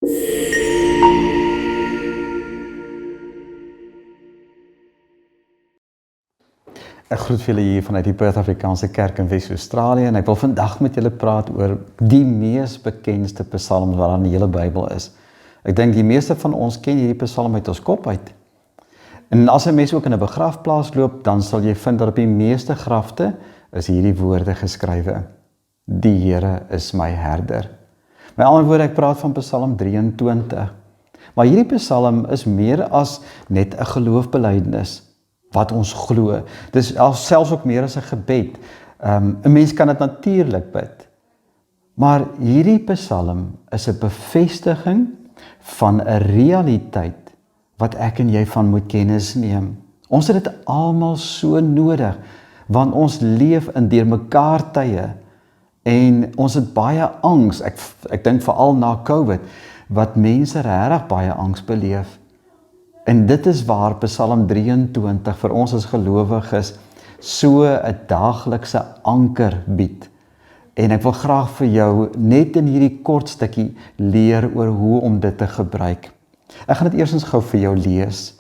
Ek groet vir julle hier vanuit die Perth Afrikaanse Kerk in Wes-Australië en ek wil vandag met julle praat oor die mees bekendste psalms wat in die hele Bybel is. Ek dink die meeste van ons ken hierdie psalm uit ons kop uit. En as 'n mens ook in 'n begrafplaas loop, dan sal jy vind dat op die meeste grafte is hierdie woorde geskrywe. Die Here is my herder. Met ander woorde, ek praat van Psalm 23. Maar hierdie psalm is meer as net 'n geloofbelydenis wat ons glo. Dis selfs ook meer as 'n gebed. 'n Mens kan dit natuurlik bid. Maar hierdie psalm is 'n bevestiging van 'n realiteit wat ek en jy van moet kennis neem. Ons het dit almal so nodig, want ons leef in deurmekaar tye en ons het baie angs. Ek dink veral na COVID, wat mense regtig baie angs beleef. En dit is waar Psalm 23 vir ons as gelowiges so 'n daaglikse anker bied. En ek wil graag vir jou net in hierdie kort stukkie leer oor hoe om dit te gebruik. Ek gaan dit eerstens gou vir jou lees.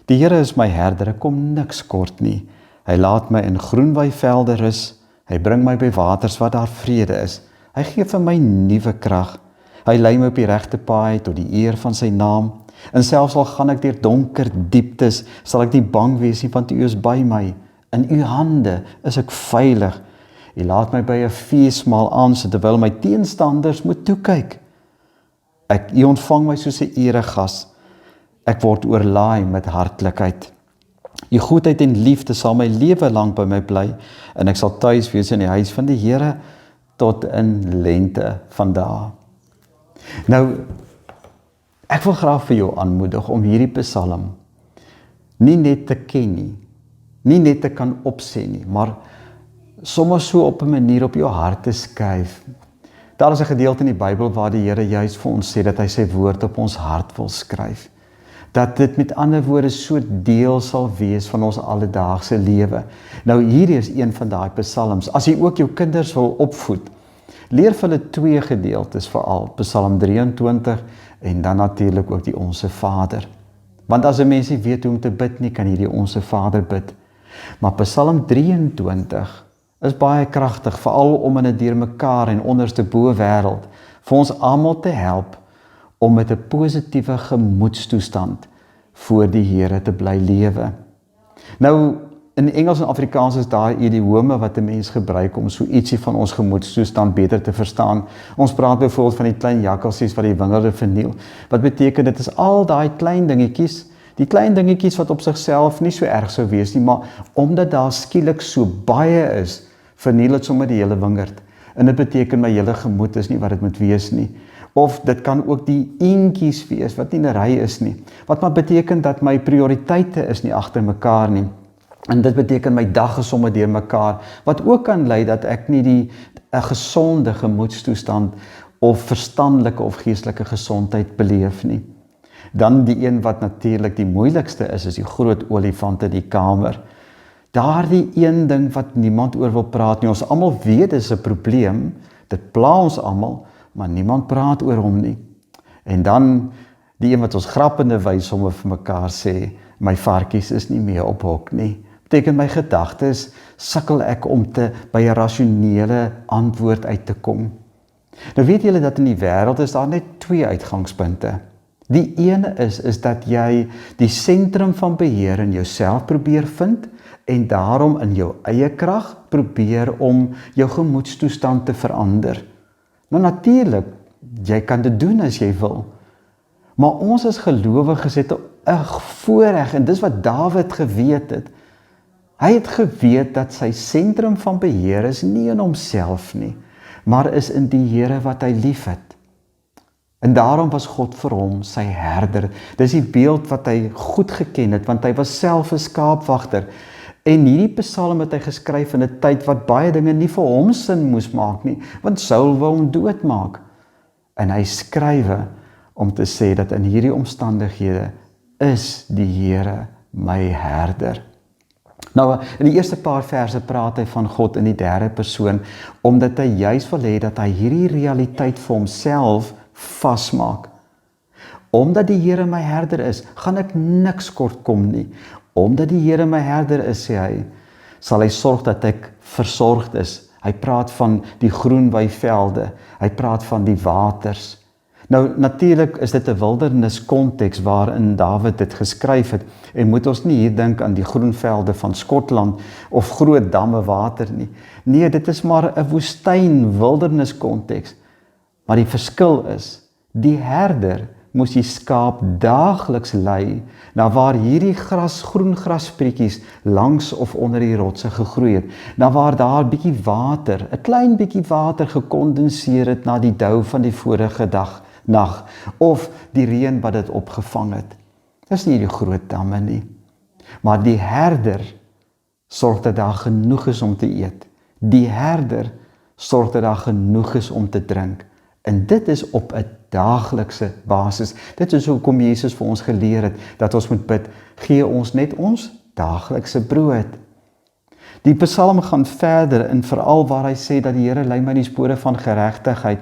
Die Here is my herder, ek kom niks kort nie. Hy laat my in groen weivelde rus. Hy bring my by waters waar daar vrede is. Hy gee vir my nuwe krag. Hy lei my op die regte paai tot die eer van sy naam. En selfs al gaan ek deur donker dieptes, sal ek nie bang wees nie, want U is by my. In U hande is ek veilig. U laat my by 'n feesmaal aansit, terwyl my teenstanders moet toe kyk. U ontvang my soos 'n eregas. Ek word oorlaai met hartlikheid. U goedheid en liefde sal my lewe lank by my bly, en ek sal tuis wees in die huis van die Here tot in lente van dae. Nou, ek wil graag vir jou aanmoedig om hierdie psalm nie net te ken nie, nie net te kan opsê nie, maar sommer so op 'n manier op jou hart te skryf. Daar is 'n gedeelte in die Bybel waar die Here juist vir ons sê dat hy sy woord op ons hart wil skryf. Dat dit met ander woorde so deel sal wees van ons alledaagse lewe. Nou hierdie is een van daai psalms. As jy ook jou kinders wil opvoed, leer vir hulle twee gedeeltes veral, Psalm 23 en dan natuurlik ook die Onse Vader. Want as 'n mens nie weet hoe om te bid nie, kan jy die Onse Vader bid. Maar Psalm 23 is baie kragtig, veral om in 'n deurmekaar en onderste bo wêreld vir ons almal te help om met 'n positiewe gemoedstoestand voor die Here te bly lewe. Nou, in Engels en Afrikaans is daar idiome wat 'n mens gebruik om so ietsie van ons gemoedstoestand beter te verstaan. Ons praat byvoorbeeld van die klein jakkalsies wat die wingerde verniel. Wat beteken dit is al daai klein dingetjies, die klein dingetjies wat op sigself nie so erg sou wees nie, maar omdat daar skielik so baie is, verniel dit sommer die hele wingerd. En dit beteken my hele gemoed is nie wat dit moet wees nie. Of dit kan ook die eentjies wees wat nie 'n ry is nie. Wat maar beteken dat my prioriteite is nie agter mekaar nie. En dit beteken my dag is sommer deur mekaar, wat ook kan lei dat ek nie 'n gesonde gemoedstoestand of verstandelike of geestelike gesondheid beleef nie. Dan die een wat natuurlik die moeilikste is die groot olifant in die kamer. Daardie een ding wat niemand oor wil praat nie. Ons almal weet dis 'n probleem, dit pla ons almal, maar niemand praat oor hom nie. En dan die een wat ons grappende wys sommer vir mekaar sê, my varkies is nie meer op hok nie. Beteken my gedagtes sukkel ek om by 'n rasionele antwoord uit te kom. Nou weet julle dat in die wêreld is daar net twee uitgangspunte. Die ene is dat jy die sentrum van beheer in jouself probeer vind en daarom in jou eie krag probeer om jou gemoedstoestand te verander. Nou natuurlik, jy kan dit doen as jy wil. Maar ons as gelowiges het 'n voorreg en dis wat Dawid geweet het. Hy het geweet dat sy sentrum van beheer is nie in homself nie, maar is in die Here wat hy liefhet. En daarom was God vir hom sy herder. Dis die beeld wat hy goed geken het, want hy was self 'n skaapwagter. En hierdie psalm het hy geskryf in 'n tyd wat baie dinge nie vir hom sin moes maak nie, want Saul wou hom doodmaak. En hy skrywe om te sê dat in hierdie omstandighede is die Here my herder. Nou, in die eerste paar verse praat hy van God in die derde persoon, omdat hy juis wil hê dat hy hierdie realiteit vir homself vasmaak. Omdat die Here my herder is, gaan ek niks kort kom nie. Omdat die Here my herder is, sê hy, sal hy sorg dat ek versorgd is. Hy praat van die groen weivelde, hy praat van die waters. Nou natuurlik is dit 'n wildernis konteks waarin Dawid dit geskryf het en moet ons nie hier dink aan die groenvelde van Skotland of groot damme water nie. Nee, dit is maar 'n woestyn wildernis konteks. Maar die verskil is, die herder moes die skaap daagliks lei na waar hierdie groen grasprietjies langs of onder die rotse gegroei het, na waar daar bietjie water, 'n klein bietjie water gekondenseer het na die dou van die vorige nag, of die reën wat dit opgevang het. Dis nie die groot damme nie. Maar die herder sorg dat daar genoeg is om te eet. Die herder sorg dat daar genoeg is om te drink. En dit is op 'n daaglikse basis. Dit is hoekom Jesus vir ons geleer het, dat ons moet bid, gee ons net ons daaglikse brood. Die Psalm gaan verder en veral waar hy sê dat die Here lei my in die spore van geregtigheid.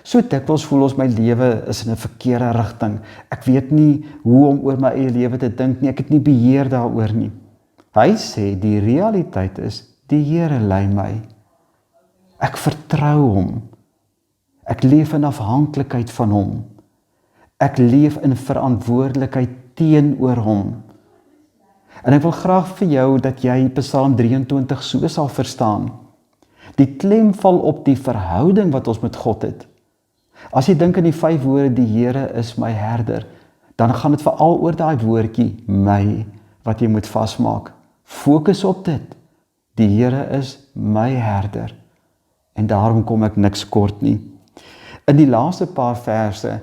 So dikwels voel ons my lewe is in 'n verkeerde rigting. Ek weet nie hoe om oor my eie lewe te dink nie, ek het nie beheer daaroor nie. Hy sê die realiteit is, die Here lei my. Ek vertrou hom. Ek leef in afhanklikheid van hom. Ek leef in verantwoordelikheid teenoor hom. En ek wil graag vir jou dat jy Psalm 23 so sal verstaan. Die klem val op die verhouding wat ons met God het. As jy dink aan die 5 woorde, die Here is my herder, dan gaan dit veral oor daai woordjie, my, wat jy moet vasmaak. Fokus op dit. Die Here is my herder. En daarom kom ek niks kort nie. In die laaste paar verse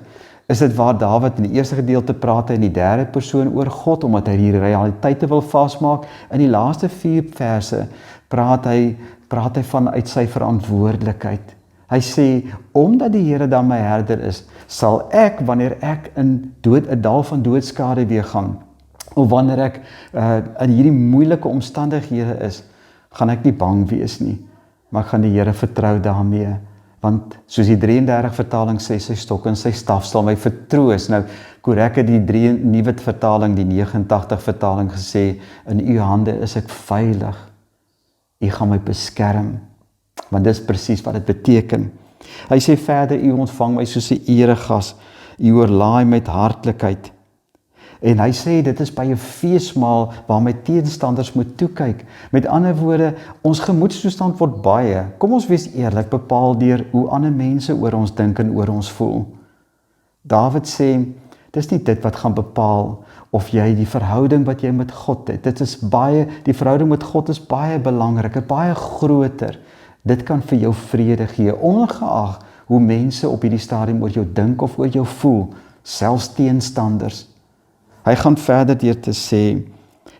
is dit waar Dawid in die eerste gedeelte praat in die derde persoon oor God, omdat hy die realiteite wil vasmaak. In die laaste 4 verse praat hy vanuit sy verantwoordelikheid. Hy sê, omdat die Here dan my herder is, sal ek, wanneer ek in 'n dal van doodskade weer gaan, of wanneer ek in hierdie moeilike omstandighede is, gaan ek nie bang wees nie, maar ek gaan die Here vertrou daarmee. Want soos die 33 vertaling sê, sy stok en sy staf sal my vertroos. Nou, korrek het die nuwe vertaling, die 89 vertaling gesê, in u hande is ek veilig. U gaan my beskerm. Want dis presies wat dit beteken. Hy sê verder, u ontvang my soos 'n eregas, u oorlaai met hartlikheid. En hy sê, dit is by 'n feesmaal waar my teenstanders moet toekyk. Met ander woorde, ons gemoedstoestand word baie, kom ons wees eerlik, bepaal deur hoe ander mense oor ons dink en oor ons voel. Dawid sê, dis nie dit wat gaan bepaal of jy die verhouding wat jy met God het. Die verhouding met God is baie belangriker, baie groter. Dit kan vir jou vrede gee, ongeag hoe mense op hierdie stadium oor jou dink of oor jou voel, selfs teenstanders. Hy gaan verder deur te sê,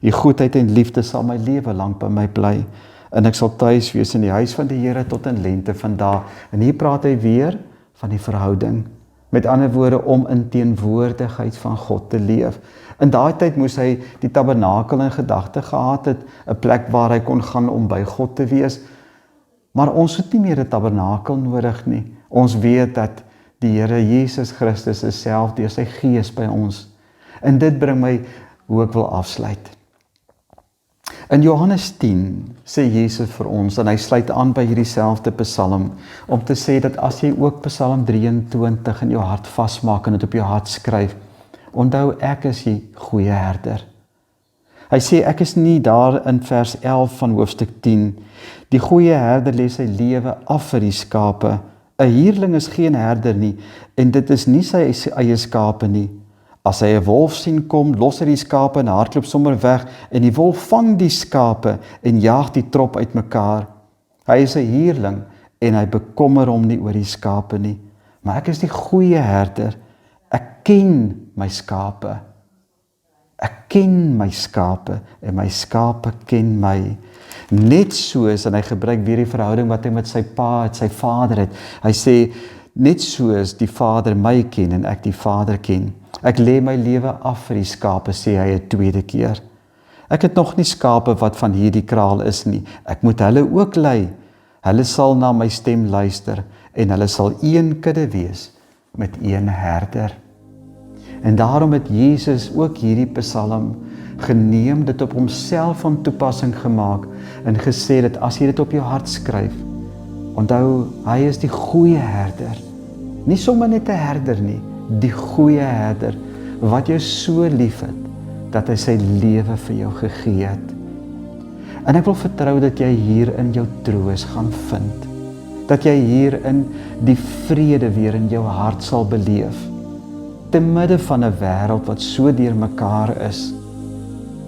die goedheid en liefde sal my lewe lank by my bly, en ek sal tuis wees in die huis van die Here tot in lente van dae. En hier praat hy weer van die verhouding. Met ander woorde, om in teenwoordigheid van God te leef. In daai tyd moes hy die tabernakel in gedagte gehad het, 'n plek waar hy kon gaan om by God te wees. Maar ons het nie meer 'n tabernakel nodig nie. Ons weet dat die Here Jesus Christus is self deur sy Gees by ons. En dit bring my hoe ek wil afsluit. In Johannes 10 sê Jesus vir ons, en hy sluit aan by hierdie selfde Psalm, om te sê dat as jy ook Psalm 23 in jou hart vasmaak en dit op jou hart skryf, onthou ek is die goeie herder. Hy sê ek is nie daar in vers 11 van hoofstuk 10. Die goeie herder lê sy lewe af vir die skape. 'n Huurling is geen herder nie, en dit is nie sy eie skape nie. As hy 'n wolf sien kom, los hy die skape en hardloop sommer weg, en die wolf vang die skape en jaag die trop uitmekaar. Hy is 'n huurling en hy bekommer hom nie oor die skape nie. Maar ek is die goeie herder. Ek ken my skape. Ek ken my skape en my skape ken my. Net soos, en hy gebruik weer die verhouding wat hy met sy pa, sy vader het. Hy sê, net soos die Vader my ken en ek die Vader ken. Ek lê my lewe af vir die skape, sê hy 'n tweede keer. Ek het nog nie skape wat van hierdie kraal is nie. Ek moet hulle ook lei. Hulle sal na my stem luister en hulle sal een kudde wees met een herder. En daarom het Jesus ook hierdie Psalm geneem, dit op homself van toepassing gemaak en gesê dat as jy dit op jou hart skryf, onthou, hy is die goeie herder. Nie sommer net 'n herder nie, die goeie herder, wat jou so lief het, dat hy sy lewe vir jou gegee het. En ek wil vertrou dat jy hier in jou troos gaan vind, dat jy hier in die vrede weer in jou hart sal beleef, te midde van 'n wêreld wat so deurmekaar is.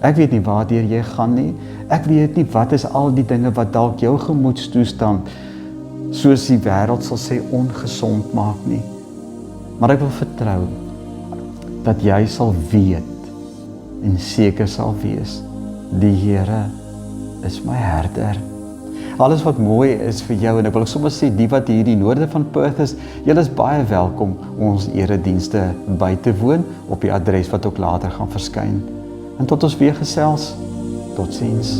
Ek weet nie waartoe jy gaan nie, ek weet nie wat is al die dinge wat dalk jou gemoedstoestand, soos die wêreld sal sê, ongesond maak nie. Maar ek wil vertrou, dat jy sal weet, en seker sal wees, die Here is my herder. Alles wat mooi is vir jou, en ek wil sommer sê, die wat hier die noorde van Perth is, julle is baie welkom om ons eredienste by te woon, op die adres wat ook later gaan verskyn. En tot ons weer gesels, totsiens.